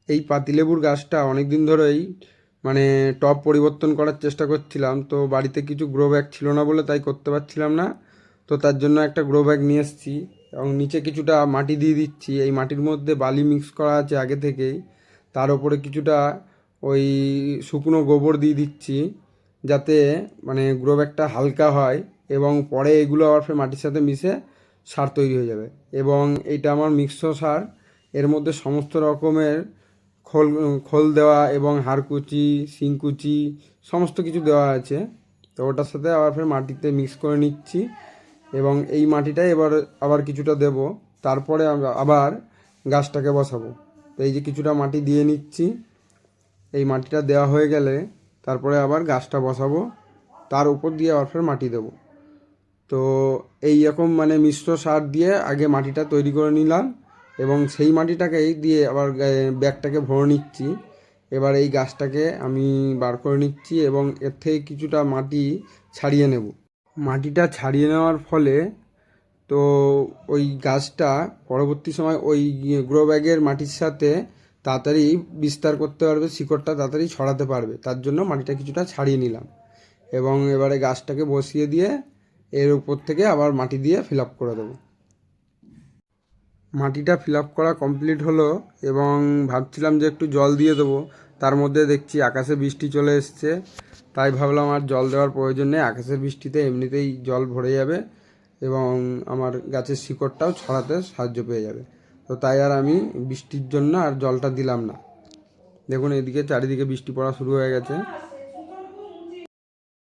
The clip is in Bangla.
এই পাতিলেবুর গাছটা অনেক দিন ধরেই মানে টব পরিবর্তন করার চেষ্টা করছিলাম, তো বাড়িতে কিছু গ্রো ব্যাগ ছিল না বলে তাই করতে পারছিলাম না। তো তার জন্য একটা গ্রো ব্যাগ নিয়ে এসেছি এবং নিচে কিছুটা মাটি দিয়ে দিচ্ছি। এই মাটির মধ্যে বালি মিক্স করা আছে আগে থেকেই, তার উপরে কিছুটা ওই শুকনো গোবর দিয়ে দিচ্ছি, যাতে মানে গ্রো ব্যাগটা হালকা হয় এবং পরে এগুলো আবার ফের মাটির সাথে মিশে সার তৈরি হয়ে যাবে। এবং এইটা আমার মিশ্র সার, এর মধ্যে সমস্ত রকমের খোল খোল দেওয়া এবং হাড়কুচি, শিংকুচি সমস্ত কিছু দেওয়া আছে। তো ওটার সাথে আবার ফের মাটিতে মিক্স করে নিচ্ছি এবং এই মাটিটাই এবার আবার কিছুটা দেব, তারপরে আমরা আবার গাছটাকে বসাবো। তো এই যে কিছুটা মাটি দিয়ে নিচ্ছি, এই মাটিটা দেওয়া হয়ে গেলে তারপরে আবার গাছটা বসাবো, তার উপর দিয়ে আবার ফের মাটি দেবো। তো এই রকম মানে মিশ্র সার দিয়ে আগে মাটিটা তৈরি করে নিলাম এবং সেই মাটিটাকেই দিয়ে আবার ব্যাগটাকে ভরে নিচ্ছি। এবার এই গাছটাকে আমি বার করে নিচ্ছি এবং এর থেকে কিছুটা মাটি ছাড়িয়ে নেব। মাটিটা ছাড়িয়ে নেওয়ার ফলে তো ওই গাছটা পরবর্তী সময় ওই গ্রো ব্যাগের মাটির সাথে তাড়াতাড়ি বিস্তার করতে পারবে, শিকড়টা তাড়াতাড়ি ছড়াতে পারবে। তার জন্য মাটিটা কিছুটা ছাড়িয়ে নিলাম এবং এবারে গাছটাকে বসিয়ে দিয়ে এর উপর থেকে আবার মাটি দিয়ে ফিল আপ করে দেবো। মাটিটা ফিল আপ করা কমপ্লিট হলো এবং ভাবছিলাম যে একটু জল দিয়ে দেবো, তার মধ্যে দেখছি আকাশে বৃষ্টি চলে এসছে। তাই ভাবলাম আর জল দেওয়ার প্রয়োজন নেই, আকাশের বৃষ্টিতে এমনিতেই জল ভরে যাবে এবং আমার গাছের শিকড়টাও ছড়াতে সাহায্য পেয়ে যাবে। তো তাই আর আমি বৃষ্টির জন্য আর জলটা দিলাম না। দেখুন এদিকে চারিদিকে বৃষ্টি পড়া শুরু হয়ে গেছে।